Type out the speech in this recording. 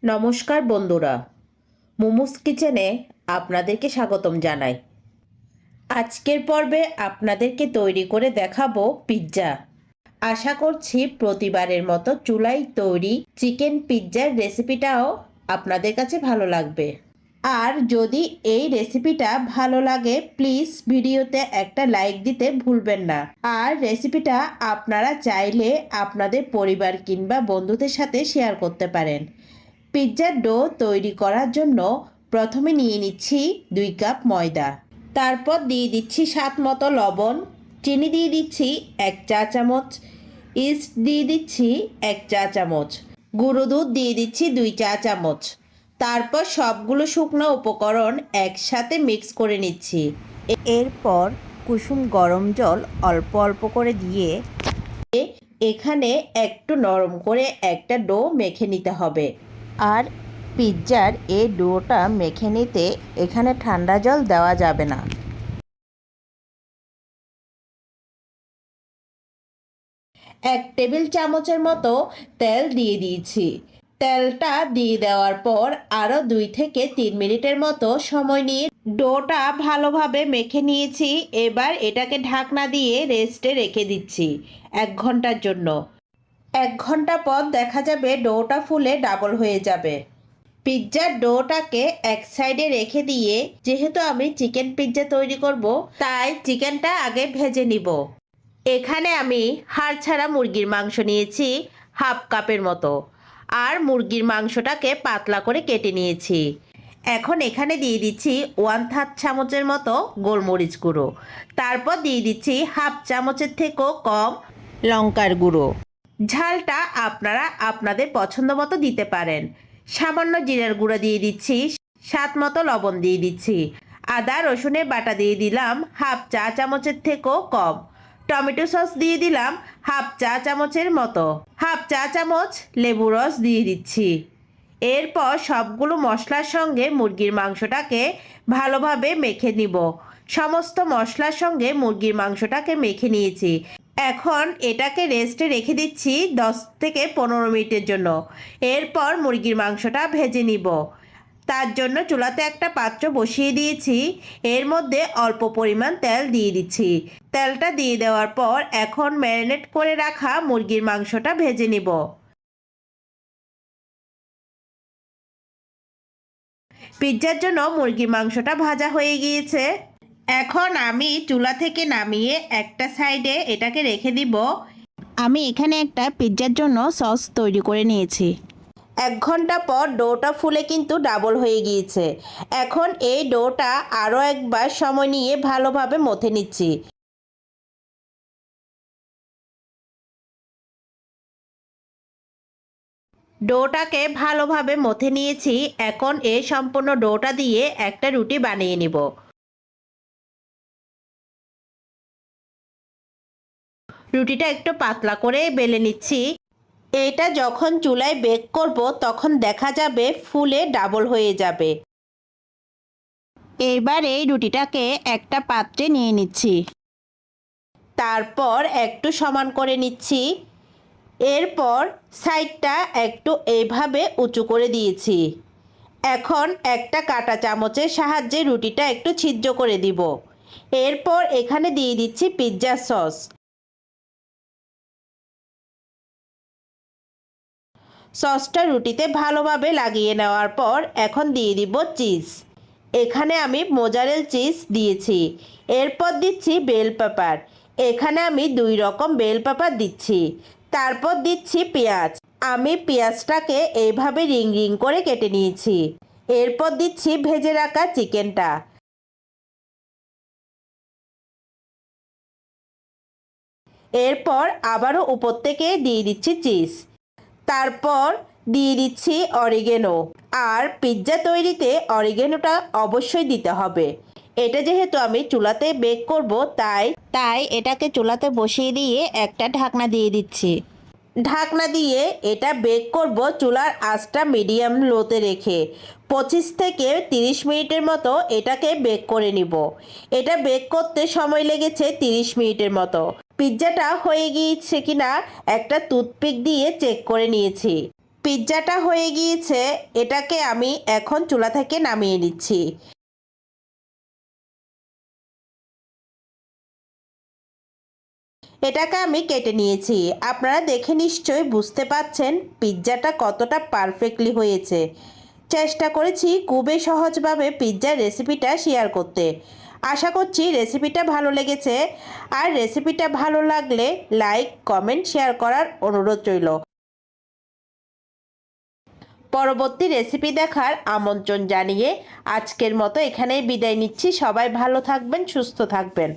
নমস্কার বন্ধুরা, মোমোস কিচেনে আপনাদেরকে স্বাগতম জানাই। আজকের পর্বে আপনাদেরকে তৈরি করে দেখাবো পিৎজা। আশা করছি প্রতিবারের মতো চুলায় তৈরি চিকেন পিৎজার রেসিপিটাও আপনাদের কাছে ভালো লাগবে। আর যদি এই রেসিপিটা ভালো লাগে প্লিজ ভিডিওতে একটা লাইক দিতে ভুলবেন না। আর রেসিপিটা আপনারা চাইলে আপনাদের পরিবার কিংবা বন্ধুদের সাথে শেয়ার করতে পারেন। পিৎজার ডো তৈরি করার জন্য প্রথমে নিয়ে নিচ্ছি 2 কাপ ময়দা, তারপর দিয়ে দিচ্ছি স্বাদ মতো লবণ, চিনি দিয়ে দিচ্ছি 1 চা চামচ, ইস্ট দিয়ে দিচ্ছি 1 চা চামচ, গুঁড়ো দুধ দিয়ে দিচ্ছি 2 চা চামচ। তারপর সবগুলো শুকনো উপকরণ একসাথে মিক্স করে নিচ্ছি। এরপর কুসুম গরম জল অল্প অল্প করে দিয়ে এখানে একটু নরম করে একটা ডো মেখে নিতে হবে। আর পিৎজার এই ডোটা মেখে নিতে এখানে ঠান্ডা জল দেওয়া যাবে না। 1 টেবিল চামচের মতো তেল দিয়ে দিয়েছি। তেলটা দিয়ে দেওয়ার পর আরও 2 থেকে 3 মিনিটের মতো সময় নিয়ে ডোটা ভালোভাবে মেখে নিয়েছি। এবার এটাকে ঢাকনা দিয়ে রেস্টে রেখে দিচ্ছি 1 ঘন্টার জন্য। 1 ঘন্টা পর দেখা যাবে ডোটা ফুলে ডাবল হয়ে যাবে। পিৎজার ডোটাকে এক সাইডে রেখে দিয়ে, যেহেতু আমি চিকেন পিৎজা তৈরি করব তাই চিকেনটা আগে ভেজে নিব। এখানে আমি হাড় ছাড়া মুরগির মাংস নিয়েছি হাফ কাপের মতো, আর মুরগির মাংসটাকে পাতলা করে কেটে নিয়েছি। এখন এখানে দিয়ে দিচ্ছি 1/3 চামচের মতো গোলমরিচ গুঁড়ো, তারপর দিয়ে দিচ্ছি হাফ চামচের থেকেও কম লঙ্কার গুঁড়ো। ঝালটা আপনারা আপনাদের পছন্দ মতো দিতে পারেন। সামান্য জিরার গুঁড়ো দিয়ে দিচ্ছি, স্বাদ মতো লবণ দিয়ে দিচ্ছি, আদা রসুনের বাটা দিয়ে দিলাম হাফ চা চামচের থেকেও কম, টমেটো সস দিয়ে দিলাম হাফ চা চামচের মতো, হাফ চা চামচ লেবু রস দিয়ে দিচ্ছি। এরপর সবগুলো মশলার সঙ্গে মুরগির মাংসটাকে ভালোভাবে মেখে নিব। সমস্ত মশলার সঙ্গে মুরগির মাংসটাকে মেখে নিয়েছি। এখন এটাকে রেস্টে রেখে দিচ্ছি 10 থেকে 15 মিনিটের জন্য। এরপর মুরগির মাংসটা ভেজে নিব। তার জন্য চুলাতে একটা পাত্র বসিয়ে দিয়েছি, এর মধ্যে অল্প পরিমাণ তেল দিয়ে দিচ্ছি। তেলটা দিয়ে দেওয়ার পর এখন ম্যারিনেট করে রাখা মুরগির মাংসটা ভেজে নিব। পিৎজার জন্য মুরগির মাংসটা ভাজা হয়ে গিয়েছে। এখন আমি চুলা থেকে নামিয়ে একটা সাইডে এটাকে রেখে দিব। আমি এখানে একটা পিৎজার জন্য সস তৈরি করে নিয়েছি। 1 ঘন্টা পর ডোটা ফুলে কিন্তু ডাবল হয়ে গিয়েছে। এখন এই ডোটা আরও একবার সময় নিয়ে ভালোভাবে মথে নিচ্ছি। ডোটাকে ভালোভাবে মথে নিয়েছি। এখন এই সম্পূর্ণ ডোটা দিয়ে একটা রুটি বানিয়ে নিব। রুটিটা একটু পাতলা করে বেলে নিচ্ছি। এটা যখন চুলায় বেক করব তখন দেখা যাবে ফুলে ডাবল হয়ে যাবে। এবার এই রুটিটাকে একটা পাত্রে নিয়ে নিচ্ছি, তারপর একটু সমান করে নিচ্ছি। এরপর সাইডটা একটু এইভাবে উঁচু করে দিয়েছি। এখন একটা কাঁটা চামচের সাহায্যে রুটিটা একটু ছিদ্র করে দিব। এরপর এখানে দিয়ে দিচ্ছি পিৎজা সস। সসটা রুটিতে ভালোভাবে লাগিয়ে নেওয়ার পর এখন দিয়ে দিব চিজ। এখানে আমি মোজারেলা চিজ দিয়েছি। এরপর দিচ্ছি বেল পেপার। এখানে আমি 2 রকম বেল পেপার দিচ্ছি। তারপর দিচ্ছি পেঁয়াজ। আমি পেঁয়াজটাকে এইভাবে রিং রিং করে কেটে নিয়েছি। এরপর দিচ্ছি ভেজে রাখা চিকেনটা। এরপর আবারও উপর থেকে দিয়ে দিচ্ছি চিজ। তারপর দিয়ে দিচ্ছি অরিগেনো। আর পিৎজা তৈরিতে অরিগেনোটা অবশ্যই দিতে হবে। এটা যেহেতু আমি চুলাতে বেক করব তাই এটাকে চুলাতে বসিয়ে দিয়ে একটা ঢাকনা দিয়ে দিচ্ছি। ঢাকনা দিয়ে এটা বেক করব চুলার আঁচটা মিডিয়াম লোতে রেখে। 25 থেকে 30 মিনিটের মতো এটাকে বেক করে নিব। এটা বেক করতে সময় লেগেছে 30 মিনিটের মতো। পিৎজাটা হয়ে গিয়েছে কিনা একটা টুথপিক দিয়ে চেক করে নিয়েছি। পিৎজাটা হয়ে গিয়েছে, এটাকে আমি এখন চুলা থেকে নামিয়ে নিচ্ছি। এটাকে আমি কেটে নিয়েছি। আপনারা দেখে নিশ্চয়ই বুঝতে পাচ্ছেন পিৎজাটা কতটা পারফেক্টলি হয়েছে। চেষ্টা করেছি খুবই সহজভাবে পিৎজার রেসিপিটা শেয়ার করতে। আশা করছি রেসিপিটা ভালো লেগেছে। আর রেসিপিটা ভালো লাগলে লাইক, কমেন্ট, শেয়ার করার অনুরোধ রইল। পরবর্তী রেসিপি দেখার আমন্ত্রণ জানিয়ে আজকের মতো এখানেই বিদায় নিচ্ছি। সবাই ভালো থাকবেন, সুস্থ থাকবেন।